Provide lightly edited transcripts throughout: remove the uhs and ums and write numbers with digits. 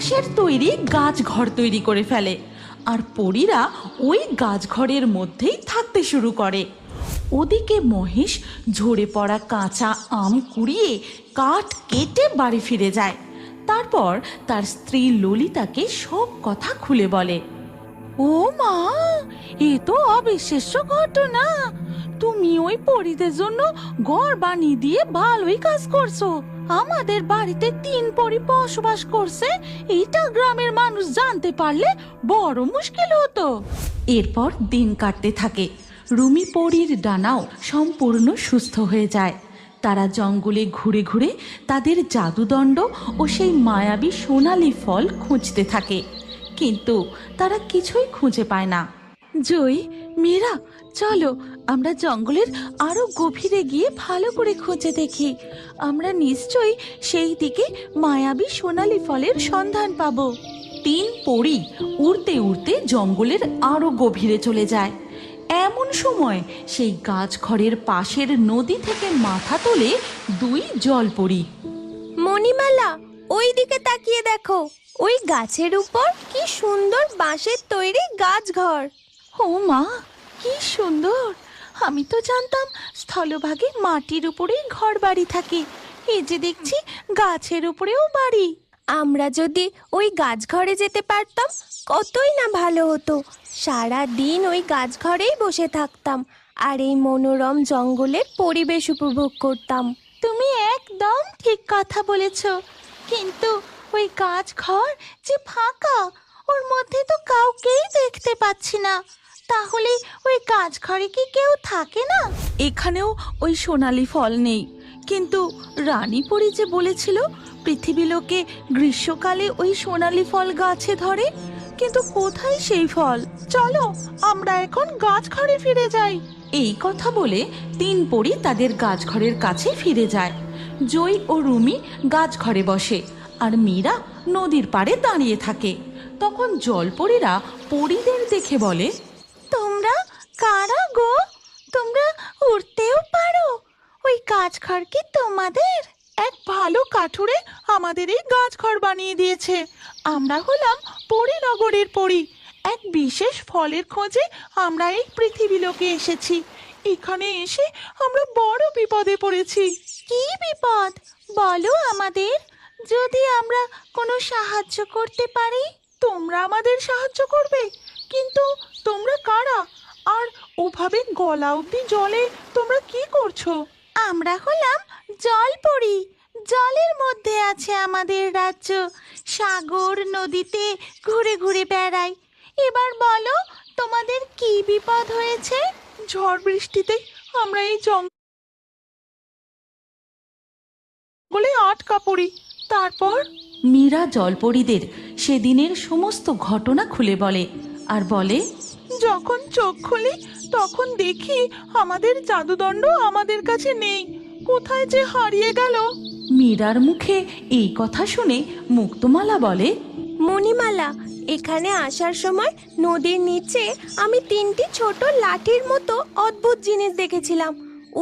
বাঁশের তৈরি গাছঘর তৈরি করে ফেলে, আর পরীরা ওই গাছঘরের মধ্যেই থাকতে শুরু করে। ওদিকে মহেশ ঝরে পড়া কাঁচা আম কুড়িয়ে কাঠ কেটে বাড়ি ফিরে যায়। তারপর তার স্ত্রী ললিতাকে সব কথা খুলে বলে। ও মা, এ তো অবিশ্বাস্য ঘটনা। তুমি ওই পরীদের জন্য ঘর বানিয়ে দিয়ে ভালোই কাজ করছো। আমাদের বাড়িতে 3 পরী বসবাস করছে, এইটা গ্রামের মানুষ জানতে পারলে বড় মুশকিল হতো। এরপর দিন কাটতে থাকে। রুমি পরীর ডানাও সম্পূর্ণ সুস্থ হয়ে যায়। তারা জঙ্গলে ঘুরে ঘুরে তাদের জাদুদণ্ড ও সেই মায়াবী সোনালি ফল খুঁজতে থাকে, কিন্তু তারা কিছুই খুঁজে পায় না। জয়ী, মীরা, চলো আমরা জঙ্গলের আরো গভীরে গিয়ে ভালো করে খুঁজে দেখি। আমরা নিশ্চয়ই সেই দিকে মায়াবী সোনালি ফলের সন্ধান পাবো। 3 পরী উড়তে উড়তে জঙ্গলের আরো গভীরে চলে যায়। এমন সময় সেই গাছঘরের পাশের নদী থেকে মাথা তোলে 2 জলপরী। মণিমালা, ওই দিকে তাকিয়ে দেখো, ওই গাছের উপর কি সুন্দর বাঁশের তৈরি গাছঘর। ও মা, কি সুন্দর! আমি তো জানতাম স্থলভাগে মাটির উপরেই ঘর বাড়ি থাকে, এই যে দেখছি গাছের উপরেও বাড়ি। আমরা যদি ওই গাছঘরে যেতে পারতাম কতই না ভালো হতো। সারা দিন ওই গাছঘরেই বসে থাকতাম আর এই মনোরম জঙ্গলের পরিবেশ উপভোগ করতাম। তুমি একদম ঠিক কথা বলেছ, কিন্তু ওই গাছঘর যে ফাঁকা, ওর মধ্যে তো কাউকেই দেখতে পাচ্ছি না। তাহলে ওই গাছঘরে কি কেউ থাকে না? এখানেও ওই সোনালি ফল নেই, কিন্তু রানীপরি যে বলেছিল পৃথিবীলোকে গ্রীষ্মকালে ওই সোনালি ফল গাছে ধরে, কিন্তু কোথায় সেই ফল? চলো আমরা এখন গাছঘরে ফিরে যাই। এই কথা বলে 3 পরী তাদের গাছঘরের কাছে ফিরে যায়। জয় ও রুমি গাছঘরে বসে, আর মীরা নদীর পাড়ে দাঁড়িয়ে থাকে। তখন জলপরীরা পরীদের দেখে বলে, তোমরা কারা গো? তোমরা উড়তেও পারো? ওই গাছঘর কি তোমাদের? এক ভালো কাঠুরে আমাদের এই গাছঘর বানিয়ে দিয়েছে। আমরা হলাম পরীনগরের পরী। এক বিশেষ ফলের খোঁজে আমরা এই পৃথিবীলোকে এসেছি। এখানে এসে আমরা বড় বিপদে পড়েছি। কি বিপদ বলো আমাদের, যদি আমরা কোনো সাহায্য করতে পারি। তোমরা আমাদের সাহায্য করবে, কিন্তু তোমরা কারা? আর ওভাবে গলা অবধি জলে তোমরা কি করছো? আমরা হলাম জলপরী। জলের মধ্যে আছে আমাদের রাজ্য। সাগর নদীতে ঘুরে ঘুরে বেড়াই। এবার বলো, তোমাদের কি বিপদ হয়েছে? ঝড় বৃষ্টিতে আমরা এই জঙ্গলে আটকা পড়ি। তারপর মীরা জলপরীদের সেদিনের সমস্ত ঘটনা খুলে বলে, আর বলে, যখন চোখ খুলি তখন দেখি আমাদের জাদুদণ্ড আমাদের কাছে নেই। কোথায় যে হারিয়ে গেল? মীরার মুখে এই কথা শুনে মুক্তমালা বলে, মণিমালা, এখানে আসার সময় নদীর নিচে আমি 3টি ছোট লাঠির মতো অদ্ভুত জিনিস দেখেছিলাম।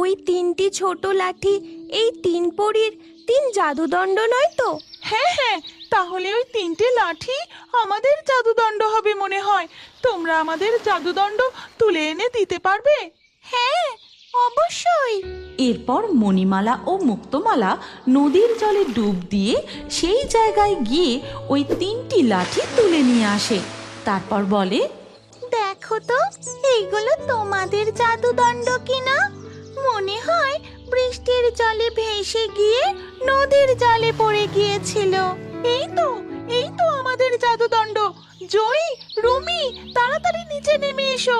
ওই 3টি ছোট লাঠি এই 3 পরীর 3 জাদুদণ্ড নয় তো? হ্যাঁ হ্যাঁ, তাহলে ওই 3টে লাঠি আমাদের জাদুদণ্ড হবে মনে হয়। তোমরা আমাদের জাদুদণ্ড তুলে এনে দিতে পারবে? হ্যাঁ, অবশ্যই। এরপর মণিমালা ও মুক্তমালা নদীর জলে ডুব দিয়ে সেই জায়গায় গিয়ে ওই 3টি লাঠি তুলে নিয়ে আসে। তারপর বলে, দেখো তো এইগুলো তোমাদের জাদুদণ্ড কিনা। মনে হয় বৃষ্টির জলে ভেসে গিয়ে নদীর জলে পড়ে গিয়েছিল। এই তো আমাদের জাদুদণ্ড। জয়ী, রুমি, তাড়াতাড়ি নিচে নেমে এসো।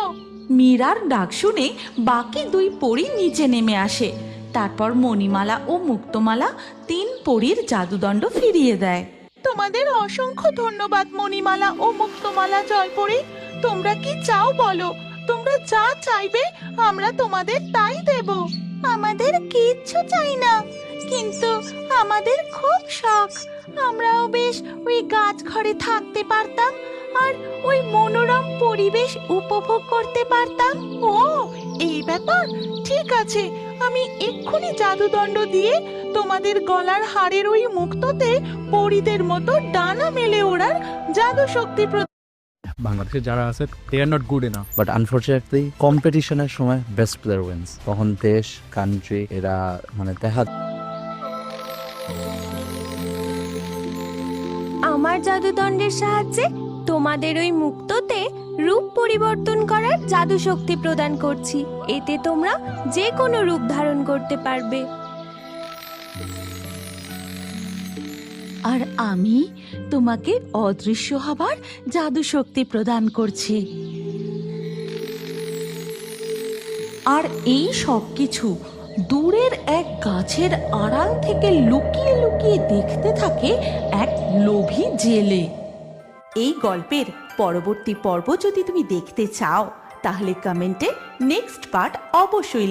মীরার ডাক শুনে বাকি 2 পরী নিচে নেমে আসে। তারপর মণিমালা ও মুক্তমালা 3 পরীর জাদুদণ্ড ফিরিয়ে দেয়। তোমাদের অসংখ্য ধন্যবাদ মণিমালা ও মুক্তমালা জলপরী। তোমরা কি চাও বলো? তোমরা যা চাইবে আমরা তোমাদের তাই দেব। আমাদের কিচ্ছু চাই না, কিন্তু আমাদের খুব শখ আমরাও বেশ ওই গাছঘরে থাকতে পারতাম আর ওই মনোরম পরিবেশ উপভোগ করতে পারতাম। ও, এই ব্যাপার, ঠিক আছে, আমি এক্ষুনি জাদুদণ্ড দিয়ে তোমাদের গলার হাড়ের ওই মুক্তোতে পরীদের মতো ডানা মেলে ওড়ার জাদু শক্তি বাংলাদেশে যারা আছে they are not good enough. But unfortunately কম্পিটিশনের সময় বেস্ট প্লেয়ার উইন্স। তখন দেশ কান্ট্রি এরা মানে দেখা আমার জাদুদণ্ডের সাহায্যে তোমাদের ওই মুক্তোতে রূপ পরিবর্তন করার জাদু শক্তি প্রদান করছি। এতে তোমরা যে কোনো রূপ ধারণ করতে পারবে। আর আমি তোমাকে অদৃশ্য হবার জাদু শক্তি প্রদান করছি। আর এই সব কিছু দূরের এক গাছের আড়াল থেকে লুকিয়ে লুকিয়ে দেখতে থাকে এক লোভী জেলে। এই গল্পের পরবর্তী পর্ব যদি তুমি দেখতে চাও তাহলে কমেন্টে নেক্সট পার্ট অবশ্যই